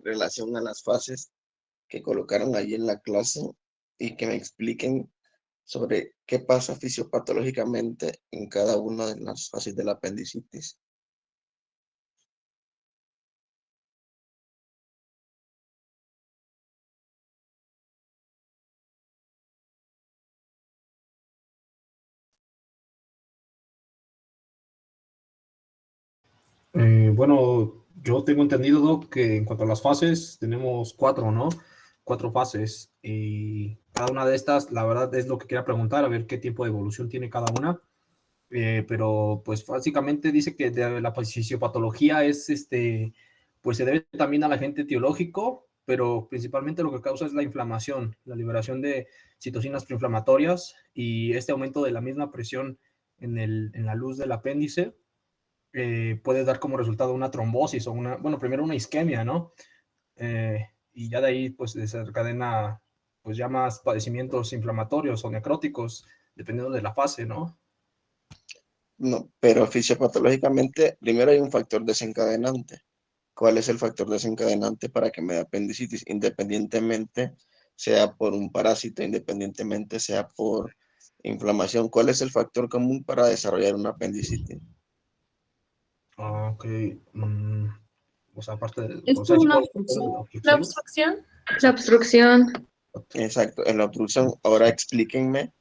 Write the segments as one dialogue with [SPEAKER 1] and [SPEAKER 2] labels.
[SPEAKER 1] relación a las fases que colocaron ahí en la clase y que me expliquen sobre qué pasa fisiopatológicamente en cada una de las fases de la apendicitis.
[SPEAKER 2] Bueno, yo tengo entendido, Doc, que en cuanto a las fases, tenemos cuatro, ¿no? Cuatro fases. Y cada una de estas, la verdad, es lo que quería preguntar, a ver qué tiempo de evolución tiene cada una. Pero, pues, básicamente dice que de la fisiopatología es, pues, se debe también al agente etiológico, pero principalmente lo que causa es la inflamación, la liberación de citocinas proinflamatorias y este aumento de la misma presión en la luz del apéndice puede dar como resultado una trombosis o una, bueno, primero una isquemia, ¿no? Y ya de ahí pues desencadena pues ya más padecimientos inflamatorios o necróticos, dependiendo de la fase, ¿no?
[SPEAKER 1] No, pero fisiopatológicamente, primero hay un factor desencadenante. ¿Cuál es el factor desencadenante para que me dé apendicitis? Independientemente sea por un parásito, independientemente sea por inflamación. ¿Cuál es el factor común para desarrollar una apendicitis?
[SPEAKER 2] Ok. O sea, aparte de,
[SPEAKER 3] Es
[SPEAKER 2] o sea,
[SPEAKER 3] por
[SPEAKER 2] sí
[SPEAKER 3] una
[SPEAKER 2] puede
[SPEAKER 3] obstrucción.
[SPEAKER 2] ser
[SPEAKER 3] La
[SPEAKER 2] obstrucción.
[SPEAKER 3] obstrucción. La obstrucción.
[SPEAKER 1] Exacto, en la obstrucción. Ahora explíquenme,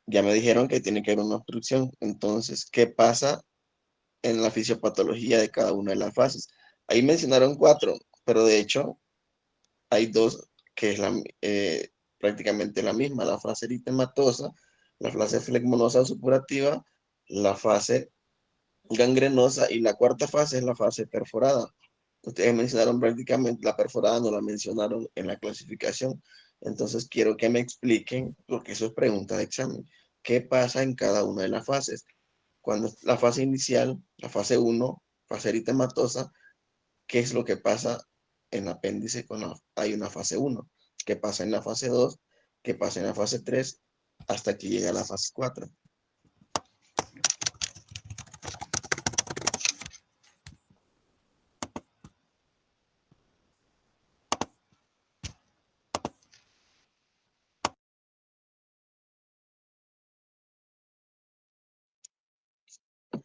[SPEAKER 1] ya me dijeron que tiene que haber una obstrucción. Entonces, ¿qué pasa en la fisiopatología de cada una de las fases? Ahí mencionaron cuatro, pero de hecho hay dos que es prácticamente la misma, la fase eritematosa, la fase flegmonosa supurativa, la fase gangrenosa y la cuarta fase es la fase perforada. Ustedes mencionaron prácticamente la perforada, no la mencionaron en la clasificación. Entonces quiero que me expliquen, porque eso es pregunta de examen, qué pasa en cada una de las fases. Cuando la fase inicial, la fase uno, fase eritematosa, ¿qué es lo que pasa en el apéndice cuando hay una fase uno? ¿Qué pasa en la fase 2? ¿Qué pasa en la fase 3? Hasta que llega a la fase 4.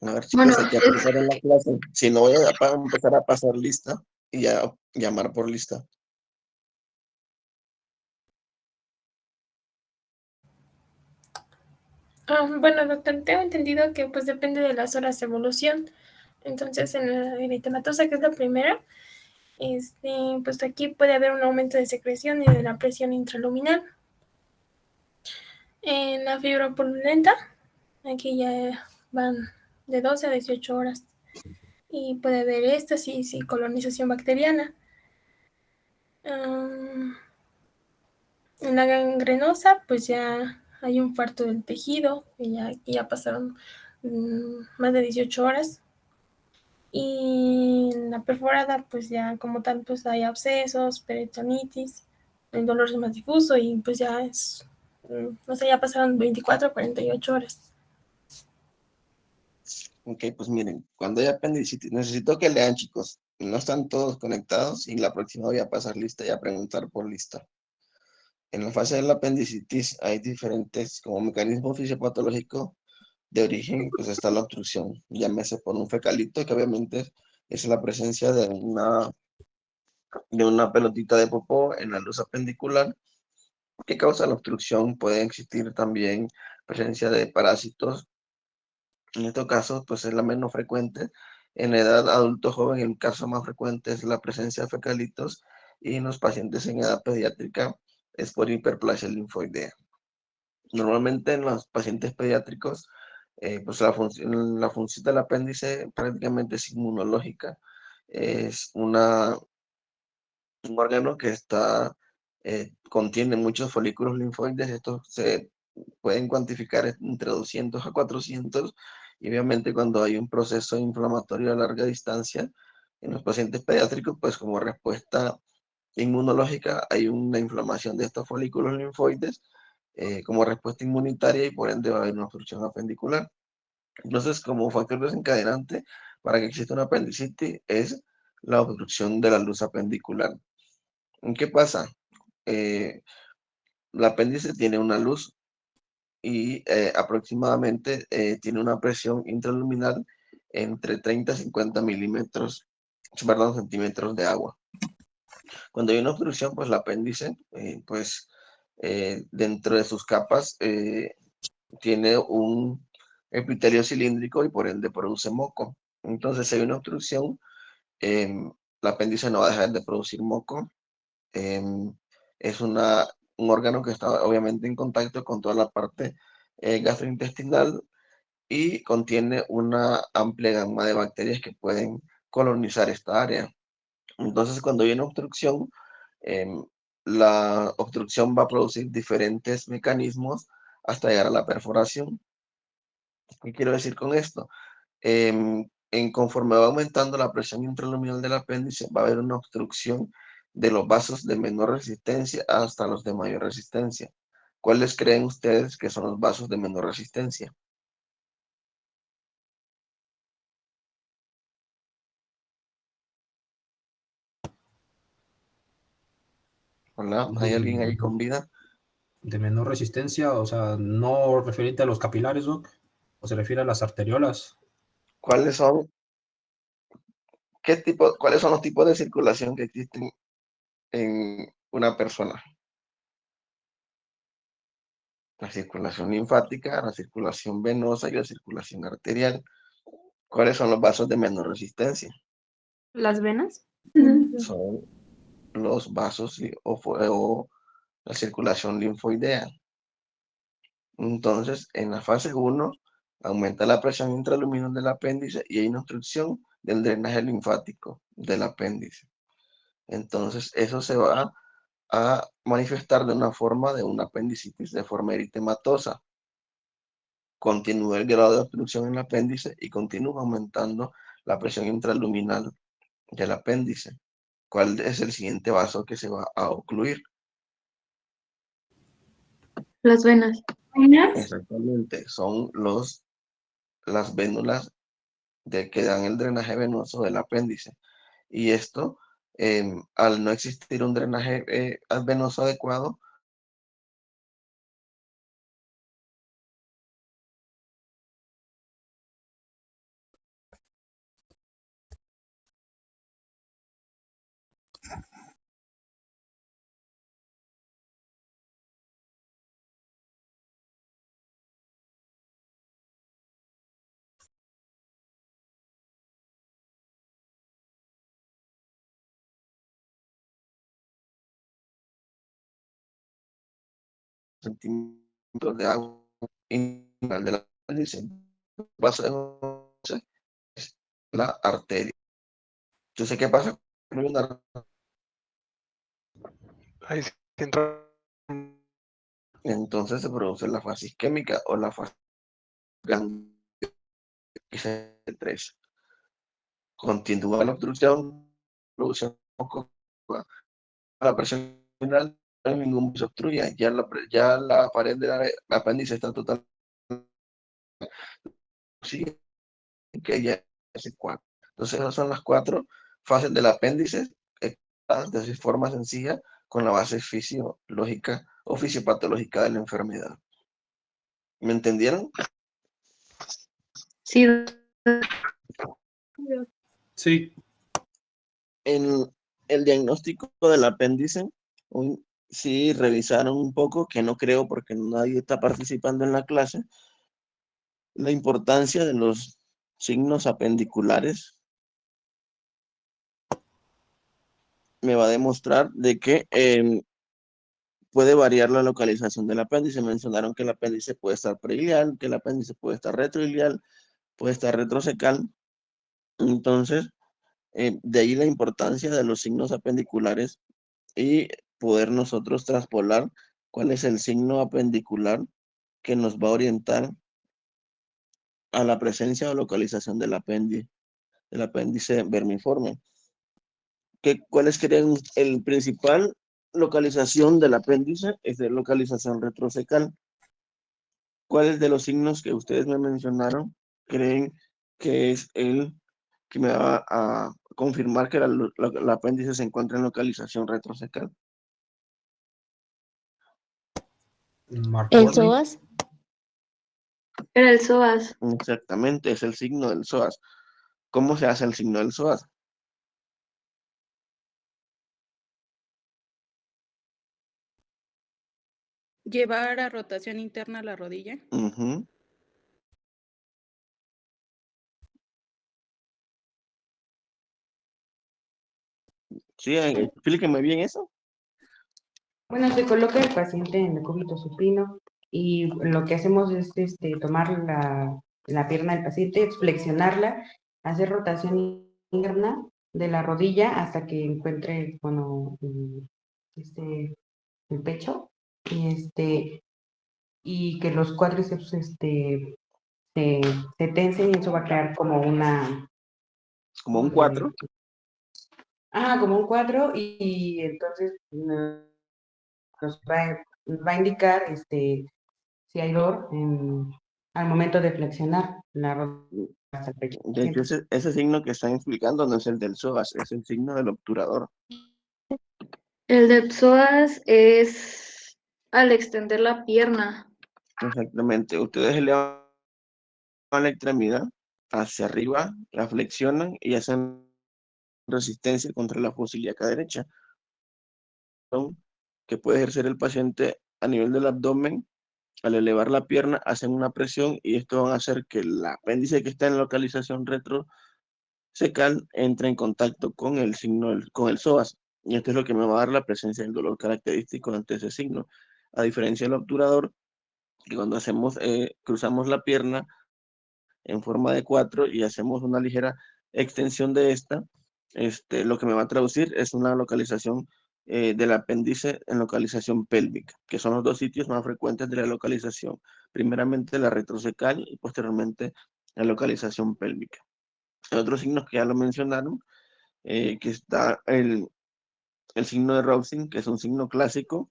[SPEAKER 1] A ver,
[SPEAKER 3] Bueno,
[SPEAKER 1] chicos, hay que aplicar en la clase. Si no, voy a empezar a pasar lista y ya llamar por lista.
[SPEAKER 4] Bueno, doctor, tengo entendido que pues depende de las horas de evolución. Entonces, en la eritematosa, que es la primera, pues aquí puede haber un aumento de secreción y de la presión intraluminal. En la fibra purulenta, aquí ya van de 12 a 18 horas. Y puede haber éstasis y colonización bacteriana. En la gangrenosa, pues ya hay un infarto del tejido, y ya pasaron más de 18 horas. Y en la perforada, pues ya como tal, pues hay abscesos, peritonitis, el dolor es más difuso y pues ya es, no sé, ya pasaron 24 a 48 horas.
[SPEAKER 1] Ok, pues miren, cuando hay apendicitis, necesito que lean, chicos. No están todos conectados y la próxima voy a pasar lista y a preguntar por lista. En la fase de la apendicitis hay diferentes, como mecanismo fisiopatológico de origen, pues está la obstrucción, llámese por un fecalito, que obviamente es la presencia de una pelotita de popó en la luz apendicular, que causa la obstrucción. Puede existir también presencia de parásitos. En estos casos, pues es la menos frecuente. En edad adulto joven, el caso más frecuente es la presencia de fecalitos y en los pacientes en edad pediátrica es por hiperplasia linfoidea. Normalmente en los pacientes pediátricos, pues la función del apéndice prácticamente es inmunológica. Es un órgano que contiene muchos folículos linfoides. Estos se pueden cuantificar entre 200 a 400 y obviamente cuando hay un proceso inflamatorio a larga distancia en los pacientes pediátricos, pues como respuesta inmunológica hay una inflamación de estos folículos linfoides como respuesta inmunitaria y por ende va a haber una obstrucción apendicular. Entonces, como factor desencadenante para que exista una apendicitis es la obstrucción de la luz apendicular. ¿Qué pasa? El apéndice tiene una luz y aproximadamente tiene una presión intraluminal entre 30 y 50 milímetros, perdón, centímetros de agua. Cuando hay una obstrucción, pues el apéndice, dentro de sus capas tiene un epitelio cilíndrico y por ende produce moco. Entonces, si hay una obstrucción, el apéndice no va a dejar de producir moco. Es un órgano que está obviamente en contacto con toda la parte gastrointestinal y contiene una amplia gama de bacterias que pueden colonizar esta área. Entonces, cuando hay una obstrucción, em, la obstrucción va a producir diferentes mecanismos hasta llegar a la perforación. ¿Qué quiero decir con esto? Conforme va aumentando la presión intraluminal del apéndice, va a haber una obstrucción de los vasos de menor resistencia hasta los de mayor resistencia. ¿Cuáles creen ustedes que son los vasos de menor resistencia? Hola, ¿hay alguien ahí con vida?
[SPEAKER 2] De menor resistencia, o sea, no referente a los capilares, Doc, o se refiere a las arteriolas.
[SPEAKER 1] ¿Cuáles son los tipos de circulación que existen en una persona? La circulación linfática, la circulación venosa y la circulación arterial. ¿Cuáles son los vasos de menor resistencia?
[SPEAKER 3] ¿Las venas?
[SPEAKER 1] Son los vasos o la circulación linfoidea. Entonces, en la fase 1, aumenta la presión intraluminal del apéndice y hay una obstrucción del drenaje linfático del apéndice. Entonces, eso se va a manifestar de una forma de una apendicitis de forma eritematosa. Continúa el grado de obstrucción en el apéndice y continúa aumentando la presión intraluminal del apéndice. ¿Cuál es el siguiente vaso que se va a ocluir?
[SPEAKER 3] Las venas.
[SPEAKER 1] Exactamente, son las vénulas que dan el drenaje venoso del apéndice. Y esto, al no existir un drenaje venoso adecuado, centímetros de agua intraluminal del apéndice, vaso es la arteria. Entonces, ¿qué pasa?
[SPEAKER 5] Ahí sí entra.
[SPEAKER 1] Entonces se produce la fase isquémica o la fase gangliosa 3. Continúa la obstrucción, produce la presión final, ningún se obstruye, ya la pared del apéndice está totalmente que ya es 4. Entonces, esas son las 4 fases del apéndice, de forma sencilla, con la base fisiológica o fisiopatológica de la enfermedad. ¿Me entendieron?
[SPEAKER 3] Sí.
[SPEAKER 2] Sí,
[SPEAKER 1] En el diagnóstico del apéndice, sí revisaron un poco, que no creo porque nadie está participando en la clase, la importancia de los signos apendiculares. Me va a demostrar de que puede variar la localización del apéndice. Mencionaron que el apéndice puede estar preilial, que el apéndice puede estar retroilial, puede estar retrocecal. Entonces, de ahí la importancia de los signos apendiculares y poder nosotros traspolar cuál es el signo apendicular que nos va a orientar a la presencia o localización del apéndice vermiforme. ¿Cuáles creen el principal localización del apéndice? Es de localización retrocecal. ¿Cuáles de los signos que ustedes me mencionaron creen que es el que me va a confirmar que el apéndice se encuentra en localización retrocecal.
[SPEAKER 2] Mark
[SPEAKER 6] ¿El
[SPEAKER 2] Borney.
[SPEAKER 6] psoas?
[SPEAKER 3] Era el psoas.
[SPEAKER 1] Exactamente, es el signo del psoas. ¿Cómo se hace el signo del psoas?
[SPEAKER 7] Llevar a rotación interna la rodilla.
[SPEAKER 1] Ujú. Sí, explíqueme bien eso.
[SPEAKER 8] Bueno, se coloca el paciente en el cúbito supino y lo que hacemos es tomar la pierna del paciente, flexionarla, hacer rotación interna de la rodilla hasta que encuentre, bueno, el pecho y que los cuádriceps se tensen y eso va a crear como una...
[SPEAKER 1] Como un 4.
[SPEAKER 8] como un cuadro y entonces nos va a indicar si hay dolor al momento de flexionar la rodilla hasta el pecho.
[SPEAKER 1] De hecho, ese signo que están explicando no es el del psoas, es el signo del obturador.
[SPEAKER 3] El de psoas es al extender la pierna.
[SPEAKER 1] Exactamente. Ustedes elevan la extremidad hacia arriba, la flexionan y hacen resistencia contra la fosa ilíaca derecha, que puede ejercer el paciente a nivel del abdomen. Al elevar la pierna, hacen una presión y esto va a hacer que el apéndice que está en localización retrocecal entre en contacto con el signo, con el psoas. Y esto es lo que me va a dar la presencia del dolor característico ante ese signo. A diferencia del obturador, que cuando cruzamos la pierna en forma de 4 y hacemos una ligera extensión de esta, lo que me va a traducir es una localización del apéndice en localización pélvica, que son los dos sitios más frecuentes de la localización. Primeramente la retrocecal y posteriormente la localización pélvica. Hay otros signos que ya lo mencionaron, que está el signo de Rousin, que es un signo clásico,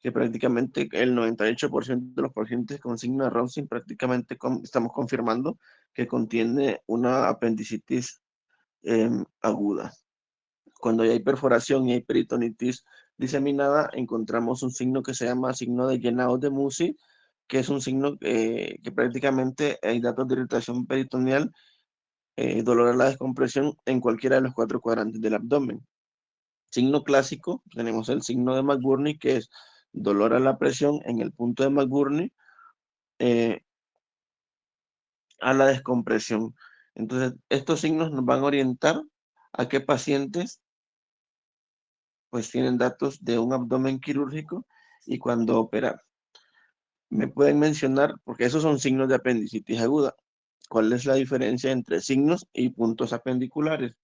[SPEAKER 1] que prácticamente el 98% de los pacientes con signo de Rousin prácticamente estamos confirmando que contiene una apendicitis aguda. Cuando ya hay perforación y hay peritonitis diseminada, encontramos un signo que se llama signo de Gennaut de Musi, que es un signo que prácticamente hay datos de irritación peritoneal, dolor a la descompresión en cualquiera de los 4 cuadrantes del abdomen. Signo clásico, tenemos el signo de McBurney, que es dolor a la presión en el punto de McBurney, a la descompresión. Entonces, estos signos nos van a orientar a qué pacientes pues tienen datos de un abdomen quirúrgico y cuándo operar. Me pueden mencionar, porque esos son signos de apendicitis aguda, ¿cuál es la diferencia entre signos y puntos apendiculares?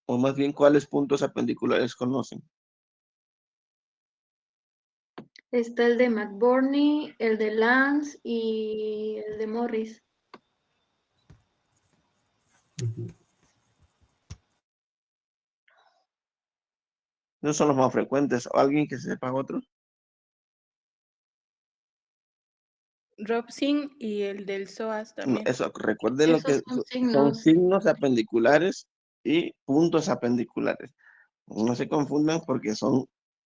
[SPEAKER 1] O más bien, ¿cuáles puntos apendiculares conocen?
[SPEAKER 3] Está el de McBurney, el de Lance y el de Morris.
[SPEAKER 1] Esos son los más frecuentes. ¿Alguien que sepa otros?
[SPEAKER 7] Robson y el del psoas también.
[SPEAKER 1] Eso, recuerden lo que
[SPEAKER 3] Esos son
[SPEAKER 1] son
[SPEAKER 3] signos.
[SPEAKER 1] signos apendiculares y puntos apendiculares. No se confundan porque esa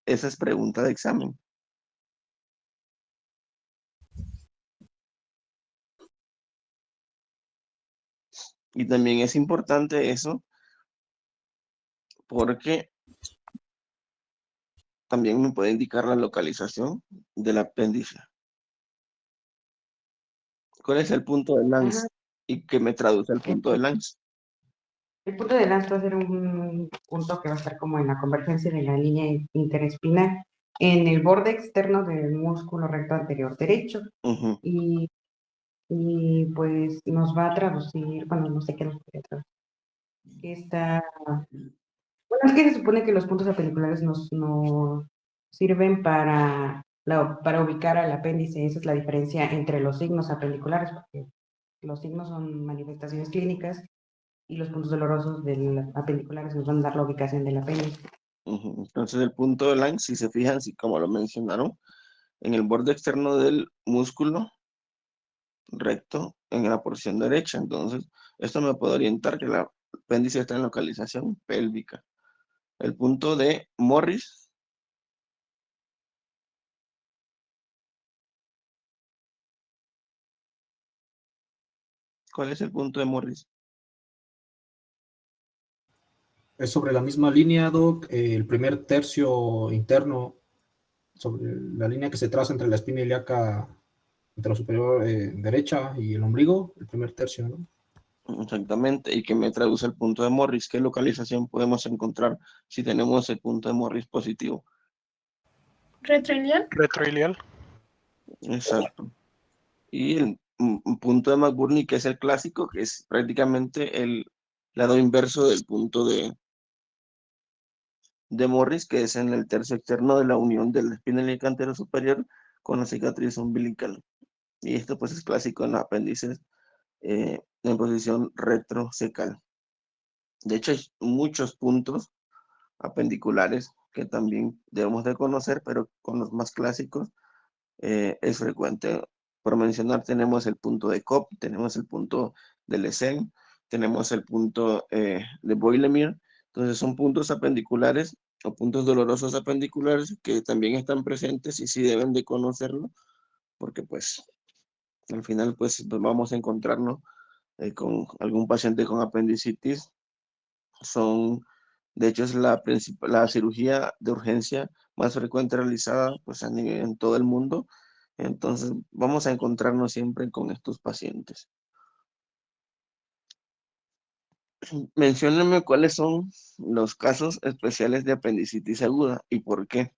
[SPEAKER 1] es pregunta de examen. Y también es importante eso porque también me puede indicar la localización del apéndice. ¿Cuál es el punto de Lance? ¿Y qué me traduce el punto de Lance?
[SPEAKER 8] El punto de Lance va a ser un punto que va a estar como en la convergencia de la línea interespinal, en el borde externo del músculo recto anterior derecho.
[SPEAKER 1] Uh-huh.
[SPEAKER 8] Y pues nos va a traducir, bueno, no sé qué nos puede traducir. Bueno, es que se supone que los puntos apendiculares nos sirven para ubicar al apéndice. Esa es la diferencia entre los signos apendiculares, porque los signos son manifestaciones clínicas y los puntos dolorosos apendiculares nos van a dar la ubicación del apéndice.
[SPEAKER 1] Uh-huh. Entonces el punto de Lance, si se fijan, si como lo mencionaron, en el borde externo del músculo recto en la porción derecha. Entonces, Esto me puede orientar que el apéndice está en localización pélvica. El punto de Morris. ¿Cuál es el punto de Morris?
[SPEAKER 2] Es sobre la misma línea, Doc, el primer tercio interno, sobre la línea que se traza entre la espina ilíaca, entre la superior derecha y el ombligo, el primer tercio, ¿no?
[SPEAKER 1] Exactamente, y que me traduce el punto de Morris. ¿Qué localización podemos encontrar si tenemos el punto de Morris positivo?
[SPEAKER 4] Retroilial.
[SPEAKER 5] Retroilial.
[SPEAKER 1] Exacto. Y el punto de McBurney, que es el clásico, que es prácticamente el lado inverso del punto de Morris, que es en el tercio externo de la unión de la espina ilíaca anterior superior con la cicatriz umbilical. Y esto pues es clásico en los apéndices en posición retrocecal. De hecho, hay muchos puntos apendiculares que también debemos de conocer, pero con los más clásicos es frecuente. Por mencionar, tenemos el punto de Kopp, tenemos el punto de Lessen, tenemos el punto de Boilemire. Entonces son puntos apendiculares o puntos dolorosos apendiculares que también están presentes y sí deben de conocerlo, porque pues al final pues vamos a encontrarnos con algún paciente con apendicitis. De hecho, es la cirugía de urgencia más frecuente realizada pues, en todo el mundo. Entonces, vamos a encontrarnos siempre con estos pacientes. Menciónenme cuáles son los casos especiales de apendicitis aguda y por qué.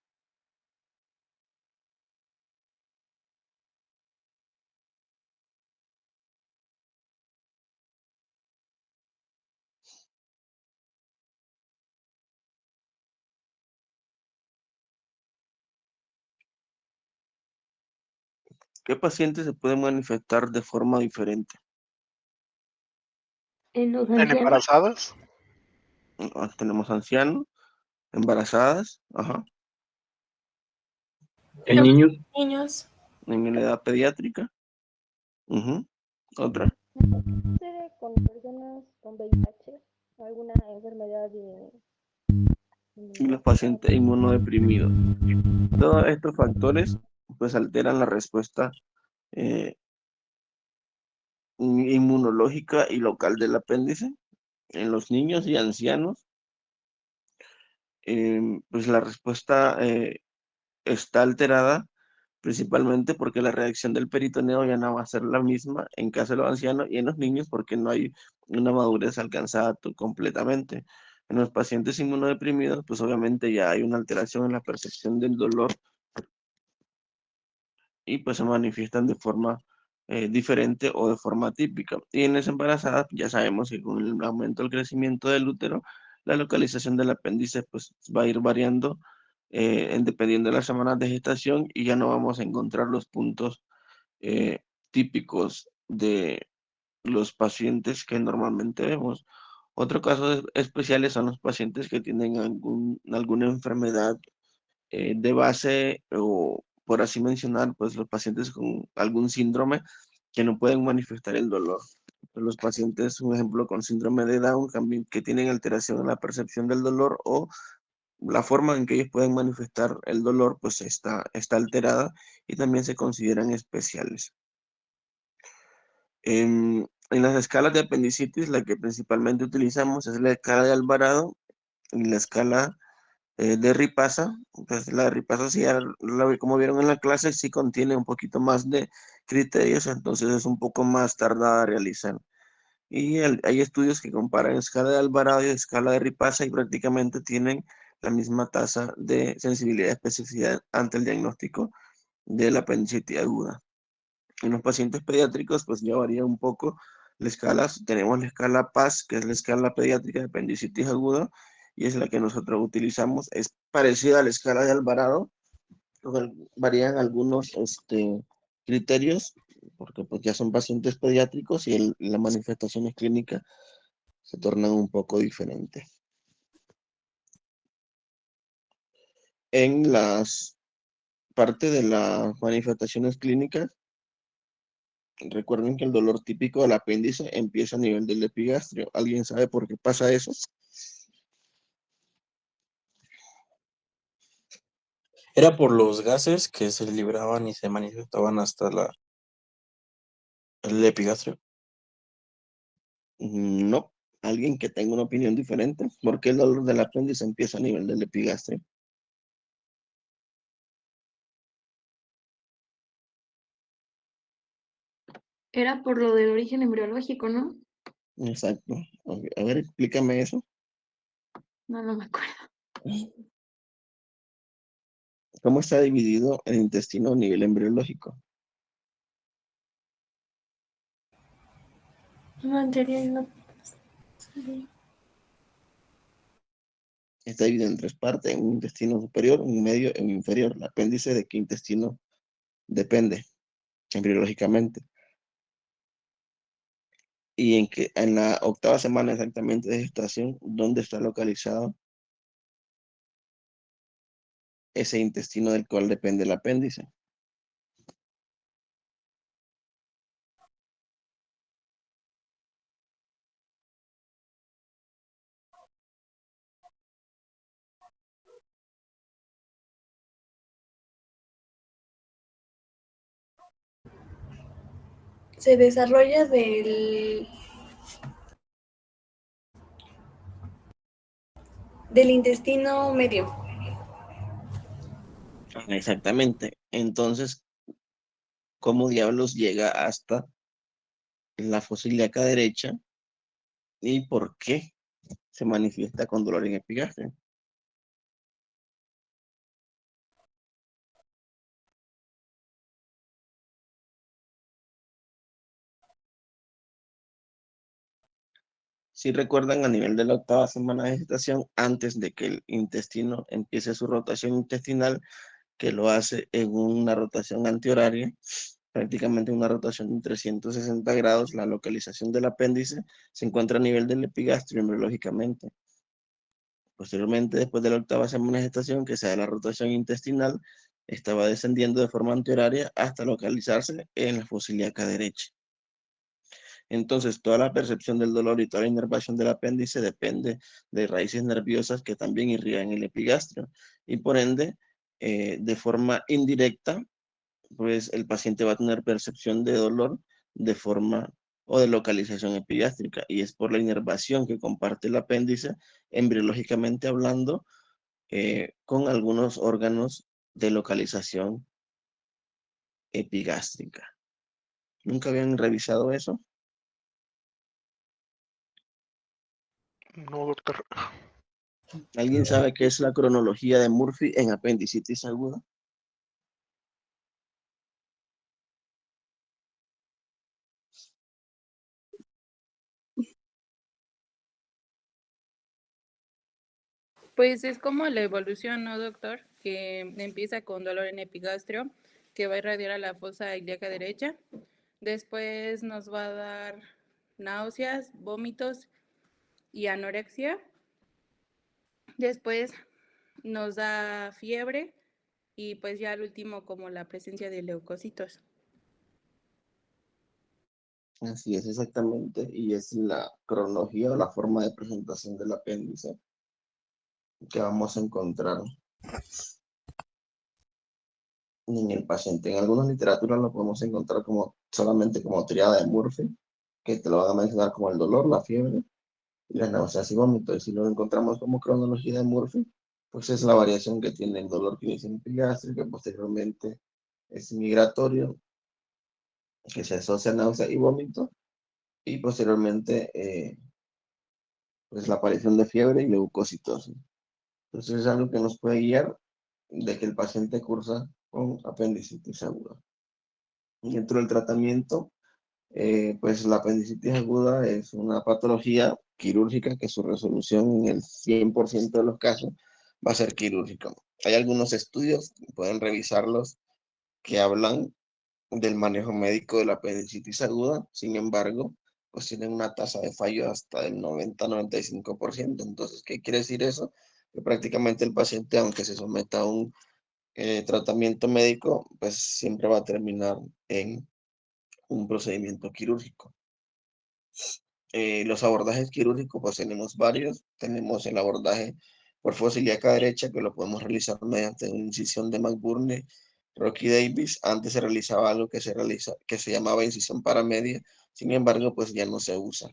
[SPEAKER 1] ¿Qué pacientes se pueden manifestar de forma diferente?
[SPEAKER 3] En los
[SPEAKER 5] En
[SPEAKER 3] ancianos.
[SPEAKER 5] embarazadas.
[SPEAKER 1] Tenemos ancianos, embarazadas, ajá,
[SPEAKER 2] En niños,
[SPEAKER 4] Niños.
[SPEAKER 1] en la edad pediátrica, ujú, otra.
[SPEAKER 6] Con personas con VIH, alguna enfermedad
[SPEAKER 1] Y los pacientes inmunodeprimidos. Todos estos factores pues alteran la respuesta eh, inmunológica y local del apéndice. En los niños y ancianos, pues la respuesta está alterada principalmente porque la reacción del peritoneo ya no va a ser la misma en caso de los ancianos y en los niños porque no hay una madurez alcanzada completamente. En los pacientes inmunodeprimidos, pues obviamente ya hay una alteración en la percepción del dolor y pues se manifiestan de forma diferente o de forma típica. Y en las embarazadas ya sabemos que con el aumento del crecimiento del útero, la localización del apéndice pues va a ir variando dependiendo de las semanas de gestación y ya no vamos a encontrar los puntos típicos de los pacientes que normalmente vemos. Otro caso especiales son los pacientes que tienen alguna enfermedad de base o por así mencionar, pues los pacientes con algún síndrome que no pueden manifestar el dolor. Los pacientes, un ejemplo, con síndrome de Down, también que tienen alteración en la percepción del dolor o la forma en que ellos pueden manifestar el dolor, pues está alterada y también se consideran especiales. En las escalas de apendicitis, la que principalmente utilizamos es la escala de Alvarado y la escala de Ripasa. Pues la de Ripasa, sí, como vieron en la clase, sí contiene un poquito más de criterios, entonces es un poco más tardada a realizar. Y hay estudios que comparan escala de Alvarado y escala de Ripasa y prácticamente tienen la misma tasa de sensibilidad y especificidad ante el diagnóstico de la apendicitis aguda. En los pacientes pediátricos, pues ya varía un poco la escala. Tenemos la escala PAS, que es la escala pediátrica de apendicitis aguda, y es la que nosotros utilizamos. Es parecida a la escala de Alvarado, varían algunos criterios, porque pues ya son pacientes pediátricos y las manifestaciones clínicas se tornan un poco diferentes. En las partes de las manifestaciones clínicas, Recuerden que el dolor típico del apéndice empieza a nivel del epigastrio. ¿Alguien sabe por qué pasa eso?
[SPEAKER 9] Era por los gases que se libraban y se manifestaban hasta el epigastrio.
[SPEAKER 1] No. Alguien que tenga una opinión diferente. ¿Por qué el dolor del apéndice empieza a nivel del epigastrio?
[SPEAKER 3] Era por lo del origen embriológico, ¿no?
[SPEAKER 1] Exacto. Ok, a ver, explícame eso.
[SPEAKER 3] No me acuerdo.
[SPEAKER 1] ¿Cómo está dividido el intestino a nivel embriológico?
[SPEAKER 4] Lo anterior no sabía.
[SPEAKER 1] Está dividido en 3 partes, un intestino superior, un medio y un inferior. El apéndice de qué intestino depende embriológicamente. Y en la 8ª semana exactamente de gestación, ¿dónde está localizado ese intestino del cual depende el apéndice?
[SPEAKER 4] Se desarrolla del intestino medio.
[SPEAKER 1] Exactamente. Entonces, ¿cómo diablos llega hasta la fosa ilíaca derecha y por qué se manifiesta con dolor en epigastrio? Si recuerdan, a nivel de la 8ª semana de gestación, antes de que el intestino empiece su rotación intestinal, que lo hace en una rotación antihoraria, prácticamente una rotación de 360 grados, la localización del apéndice se encuentra a nivel del epigastrio embriológicamente. Posteriormente, después de la 8ª semana de gestación, que se da la rotación intestinal, estaba descendiendo de forma antihoraria hasta localizarse en la fosa ilíaca derecha. Entonces, toda la percepción del dolor y toda la inervación del apéndice depende de raíces nerviosas que también irrigan el epigastrio. Y por ende, de forma indirecta, pues el paciente va a tener percepción de dolor de forma o de localización epigástrica. Y es por la inervación que comparte el apéndice, embriológicamente hablando, con algunos órganos de localización epigástrica. ¿Nunca habían revisado eso?
[SPEAKER 5] No, doctor.
[SPEAKER 1] ¿Alguien sabe qué es la cronología de Murphy en apendicitis aguda?
[SPEAKER 7] Pues es como la evolución, ¿no, doctor? Que empieza con dolor en epigastrio, que va a irradiar a la fosa ilíaca derecha. Después nos va a dar náuseas, vómitos y anorexia. Después nos da fiebre y pues ya al último como la presencia de leucocitos.
[SPEAKER 1] Así es exactamente, y es la cronología o la forma de presentación del apéndice que vamos a encontrar en el paciente. En algunas literaturas lo podemos encontrar como solamente como triada de Murphy, que te lo van a mencionar como el dolor, la fiebre y las náuseas y vómitos. Y si lo encontramos como cronología de Murphy, pues es la variación que tiene el dolor que inicia en epigástrico, que posteriormente es migratorio, que se asocia a náusea y vómito, y posteriormente pues la aparición de fiebre y leucocitosis. Entonces es algo que nos puede guiar de que el paciente cursa con apendicitis aguda. Y dentro del tratamiento, pues la apendicitis aguda es una patología quirúrgica que su resolución en el 100% de los casos va a ser quirúrgica. Hay algunos estudios, pueden revisarlos, que hablan del manejo médico de la apendicitis aguda, sin embargo, pues tienen una tasa de fallo hasta del 90-95%. Entonces, ¿qué quiere decir eso? Que prácticamente el paciente, aunque se someta a un tratamiento médico, pues siempre va a terminar en un procedimiento quirúrgico. Los abordajes quirúrgicos, pues tenemos varios. Tenemos el abordaje por fosa ilíaca derecha, que lo podemos realizar mediante una incisión de McBurney, Rocky Davis. Antes se realizaba algo que se llamaba incisión paramedia, sin embargo, pues ya no se usa.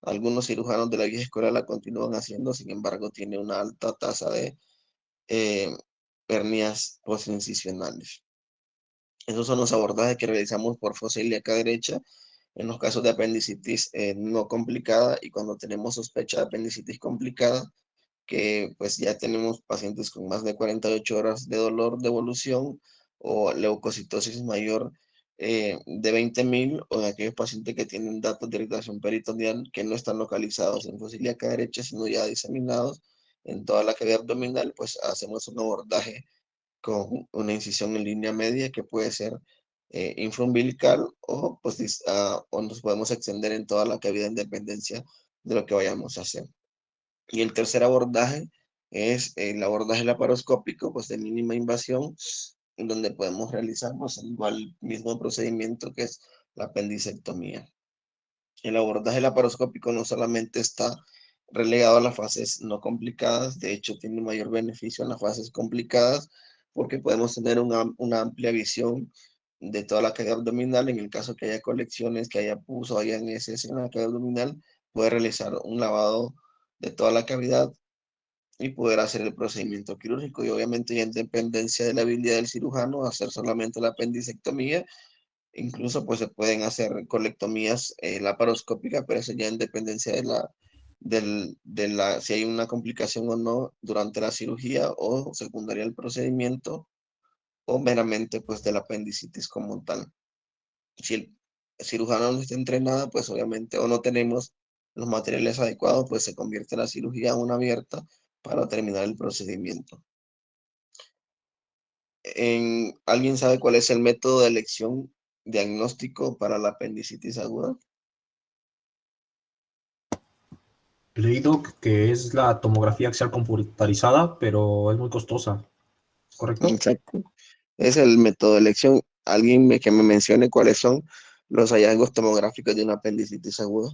[SPEAKER 1] Algunos cirujanos de la vieja escuela la continúan haciendo, sin embargo, tiene una alta tasa de hernias postincisionales. Esos son los abordajes que realizamos por fosa ilíaca derecha en los casos de apendicitis no complicada, y cuando tenemos sospecha de apendicitis complicada, que pues ya tenemos pacientes con más de 48 horas de dolor de evolución o leucocitosis mayor de 20.000, o en aquellos pacientes que tienen datos de irritación peritoneal que no están localizados en fosa ilíaca derecha, sino ya diseminados en toda la cavidad abdominal, pues hacemos un abordaje con una incisión en línea media que puede ser infraumbilical o, pues, o nos podemos extender en toda la cavidad en dependencia de lo que vayamos a hacer. Y el tercer abordaje es el abordaje laparoscópico, pues de mínima invasión, donde podemos realizar pues, el mismo procedimiento que es la apendicectomía. El abordaje laparoscópico no solamente está relegado a las fases no complicadas, de hecho tiene mayor beneficio en las fases complicadas, porque podemos tener una amplia visión de toda la cavidad abdominal. En el caso que haya colecciones, que haya pus o haya heces en la cavidad abdominal, puede realizar un lavado de toda la cavidad y poder hacer el procedimiento quirúrgico. Y obviamente, ya en dependencia de la habilidad del cirujano, hacer solamente la apendicectomía. Incluso pues se pueden hacer colectomías laparoscópicas, pero eso ya en dependencia si hay una complicación o no durante la cirugía o secundaria al procedimiento, o meramente pues de la apendicitis como tal. Si el cirujano no está entrenado, pues obviamente, o no tenemos los materiales adecuados, pues se convierte la cirugía en una abierta para terminar el procedimiento. ¿Alguien sabe cuál es el método de elección diagnóstico para la apendicitis aguda?
[SPEAKER 2] He leído que es la tomografía axial computarizada, pero es muy costosa, ¿correcto?
[SPEAKER 1] Exacto. Es el método de elección. ¿Alguien que me mencione cuáles son los hallazgos tomográficos de una apendicitis aguda?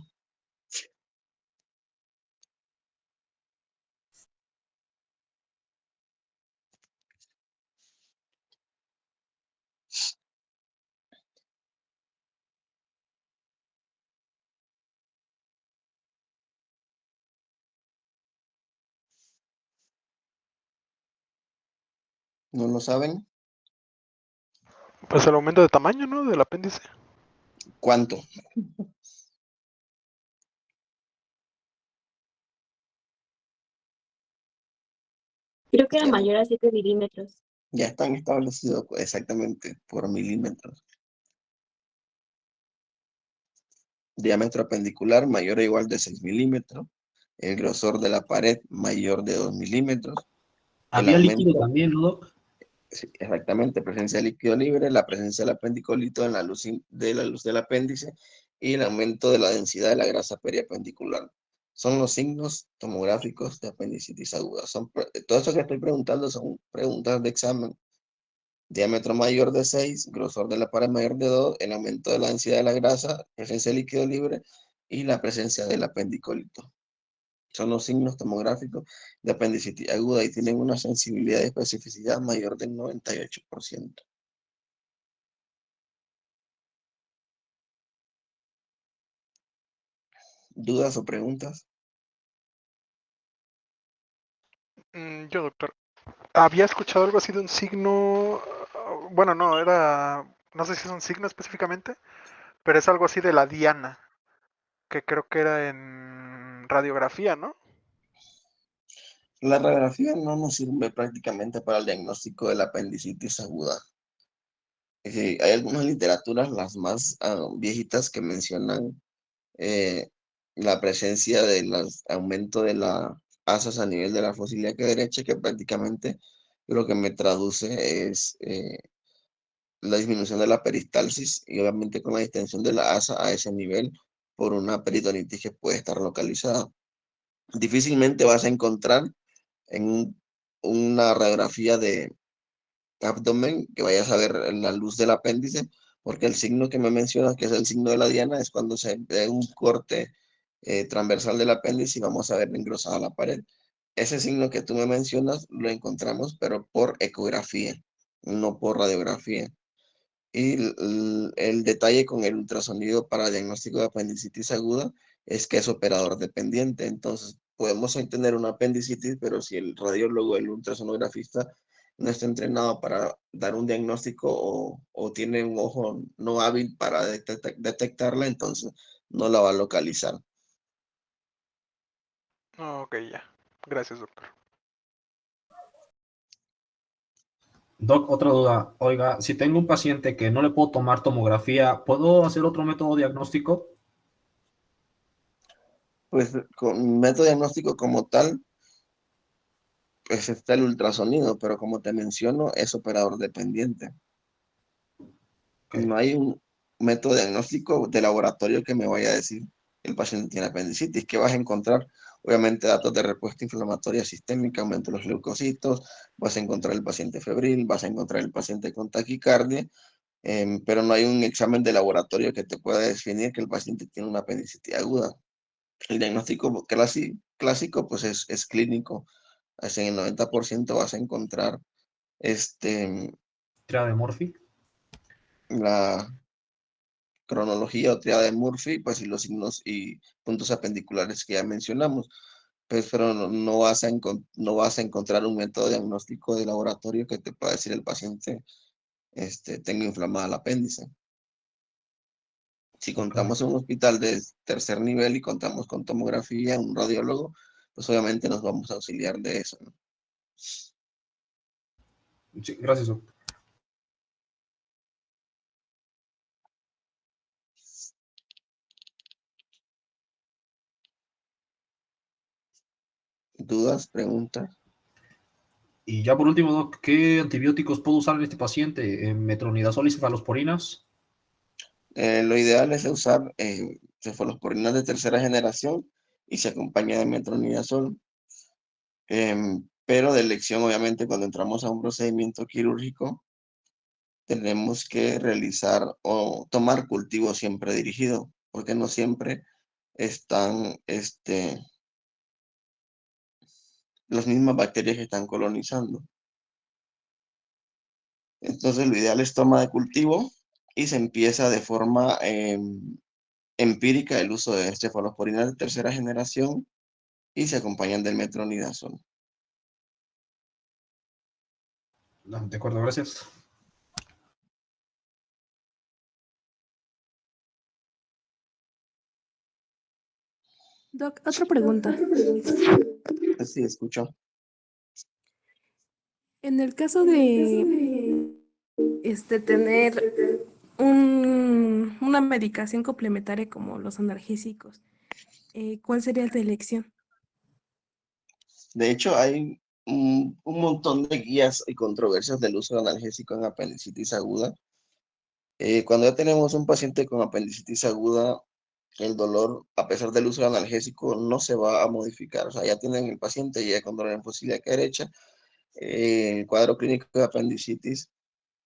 [SPEAKER 1] ¿No lo saben?
[SPEAKER 5] Pues el aumento de tamaño, ¿no? Del apéndice.
[SPEAKER 1] ¿Cuánto?
[SPEAKER 6] Creo que era mayor a 7 milímetros.
[SPEAKER 1] Ya están establecidos exactamente por milímetros. Diámetro apendicular mayor o igual de 6 milímetros. El grosor de la pared mayor de 2 milímetros.
[SPEAKER 2] Había líquido también, ¿no, Doc?
[SPEAKER 1] Sí, exactamente, presencia de líquido libre, la presencia del apendicolito en la luz del apéndice y el aumento de la densidad de la grasa periapendicular. Son los signos tomográficos de apendicitis aguda. Todo eso que estoy preguntando son preguntas de examen. Diámetro mayor de 6, grosor de la pared mayor de 2, el aumento de la densidad de la grasa, presencia de líquido libre y la presencia del apendicolito. Son los signos tomográficos de apendicitis aguda y tienen una sensibilidad y especificidad mayor del 98%. ¿Dudas o preguntas?
[SPEAKER 5] Yo, doctor, había escuchado algo así de un signo, bueno, no, no sé si es un signo específicamente, pero es algo así de la diana, que creo que era en radiografía, ¿no?
[SPEAKER 1] La radiografía no nos sirve prácticamente para el diagnóstico de la apendicitis aguda. Hay algunas literaturas, las más viejitas, que mencionan la presencia del aumento de las asas a nivel de la fosa ilíaca derecha, que prácticamente lo que me traduce es la disminución de la peristalsis, y obviamente con la distensión de la asa a ese nivel por una peritonitis que puede estar localizada. Difícilmente vas a encontrar en una radiografía de abdomen que vayas a ver la luz del apéndice porque el signo que me mencionas, que es el signo de la diana, es cuando se ve un corte transversal del apéndice y vamos a ver engrosada la pared. Ese signo que tú me mencionas lo encontramos, pero por ecografía, no por radiografía. Y el detalle con el ultrasonido para diagnóstico de apendicitis aguda es que es operador dependiente. Entonces, podemos tener una apendicitis, pero si el radiólogo, el ultrasonografista, no está entrenado para dar un diagnóstico o tiene un ojo no hábil para detectarla, entonces no la va a localizar.
[SPEAKER 5] Ok, ya. Gracias, doctor.
[SPEAKER 2] Doc, otra duda. Oiga, si tengo un paciente que no le puedo tomar tomografía, ¿puedo hacer otro método diagnóstico?
[SPEAKER 1] Pues con método diagnóstico como tal, pues está el ultrasonido, pero como te menciono, es operador dependiente.
[SPEAKER 2] Ok.
[SPEAKER 1] No hay un método diagnóstico de laboratorio que me vaya a decir que el paciente tiene apendicitis. ¿Qué vas a encontrar? Obviamente datos de respuesta inflamatoria sistémica, aumento de los leucocitos, vas a encontrar el paciente febril, vas a encontrar el paciente con taquicardia, pero no hay un examen de laboratorio que te pueda definir que el paciente tiene una apendicitis aguda. El diagnóstico clásico pues es clínico. Así en el 90% vas a encontrar
[SPEAKER 2] ¿Triada de Murphy?
[SPEAKER 1] la cronología o triada de Murphy, pues y los signos y puntos apendiculares que ya mencionamos. Pues, pero no vas no vas a encontrar un método diagnóstico de laboratorio que te pueda decir el paciente tengo inflamada el apéndice. Si contamos en un hospital de tercer nivel y contamos con tomografía, un radiólogo, pues obviamente nos vamos a auxiliar de eso, ¿no?
[SPEAKER 2] Sí, gracias, Doc.
[SPEAKER 1] ¿Dudas, preguntas?
[SPEAKER 2] Y ya por último, Doc, ¿qué antibióticos puedo usar en este paciente? ¿Metronidazol y cefalosporinas?
[SPEAKER 1] Lo ideal es usar cefalosporinas de tercera generación y se acompaña de metronidazol. Pero de elección, obviamente, cuando entramos a un procedimiento quirúrgico, tenemos que realizar o tomar cultivo siempre dirigido, porque no siempre están las mismas bacterias que están colonizando. Entonces, lo ideal es toma de cultivo y se empieza de forma empírica el uso de cefalosporinas de tercera generación y se acompañan del metronidazol.
[SPEAKER 2] De acuerdo, gracias.
[SPEAKER 10] Doc, otra pregunta.
[SPEAKER 1] Sí, escucho.
[SPEAKER 10] En el caso de tener una medicación complementaria como los analgésicos, ¿cuál sería la elección?
[SPEAKER 1] De hecho, hay un montón de guías y controversias del uso de analgésico en apendicitis aguda. Cuando ya tenemos un paciente con apendicitis aguda, el dolor, a pesar del uso de analgésico, no se va a modificar. O sea, ya tienen el paciente ya con dolor en fosa derecha, el cuadro clínico de apendicitis,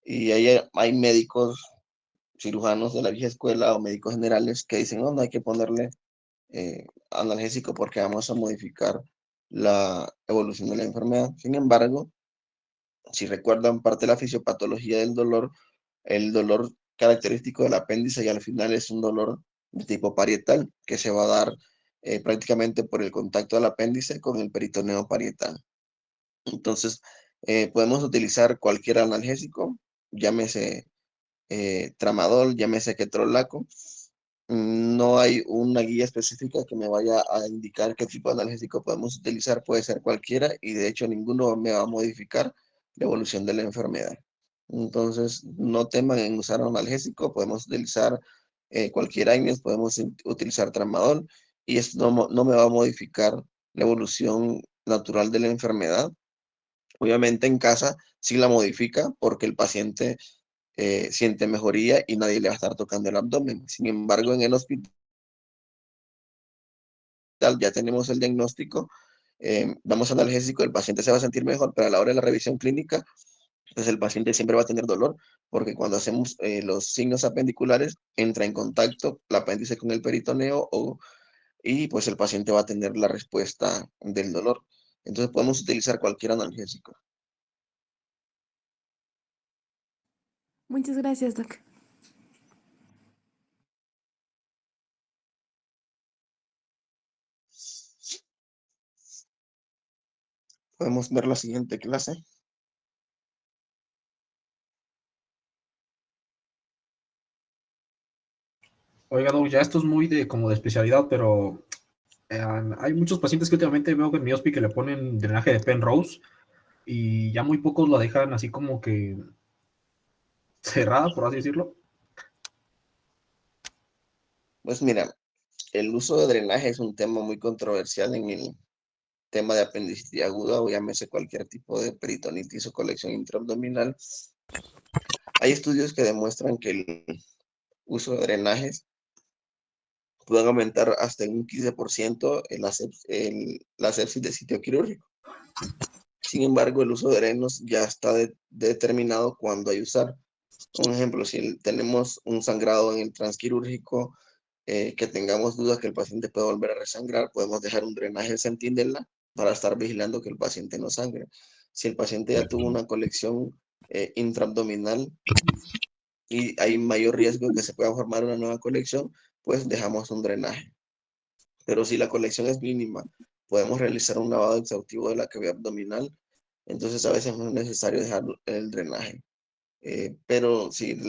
[SPEAKER 1] y hay médicos, cirujanos de la vieja escuela o médicos generales que dicen, no, no hay que ponerle analgésico porque vamos a modificar la evolución de la enfermedad. Sin embargo, si recuerdan parte de la fisiopatología del dolor, el dolor característico del apéndice y al final es un dolor de tipo parietal que se va a dar prácticamente por el contacto del apéndice con el peritoneo parietal. Entonces, podemos utilizar cualquier analgésico, llámese tramadol, llámese ketorolaco. No hay una guía específica que me vaya a indicar qué tipo de analgésico podemos utilizar, puede ser cualquiera y de hecho ninguno me va a modificar la evolución de la enfermedad. Entonces, no teman en usar un analgésico, podemos utilizar cualquier AINES, podemos utilizar tramadol y esto no me va a modificar la evolución natural de la enfermedad. Obviamente en casa sí la modifica porque el paciente siente mejoría y nadie le va a estar tocando el abdomen. Sin embargo, en el hospital ya tenemos el diagnóstico, damos analgésico, el paciente se va a sentir mejor, pero a la hora de la revisión clínica pues el paciente siempre va a tener dolor, porque cuando hacemos los signos apendiculares, entra en contacto el apéndice con el peritoneo y pues el paciente va a tener la respuesta del dolor. Entonces podemos utilizar cualquier analgésico.
[SPEAKER 10] Muchas gracias, Doc.
[SPEAKER 1] Podemos ver la siguiente clase.
[SPEAKER 2] Oiga, Doc, ya esto es muy de como de especialidad, pero hay muchos pacientes que últimamente veo en mi hospital que le ponen drenaje de Penrose y ya muy pocos lo dejan así como que cerrada, por así decirlo.
[SPEAKER 1] Pues mira, el uso de drenaje es un tema muy controversial en el tema de apendicitis aguda o llámese cualquier tipo de peritonitis o colección intraabdominal. Hay estudios que demuestran que el uso de drenajes puede aumentar hasta en un 15% la sepsis de sitio quirúrgico. Sin embargo, el uso de drenos ya está determinado cuándo hay usar. Un ejemplo, si tenemos un sangrado en el transquirúrgico, que tengamos dudas que el paciente puede volver a resangrar, podemos dejar un drenaje centinela para estar vigilando que el paciente no sangre. Si el paciente ya tuvo una colección intraabdominal y hay mayor riesgo de que se pueda formar una nueva colección, pues dejamos un drenaje. Pero si la colección es mínima, podemos realizar un lavado exhaustivo de la cavidad abdominal, entonces a veces no es necesario dejar el drenaje. Pero si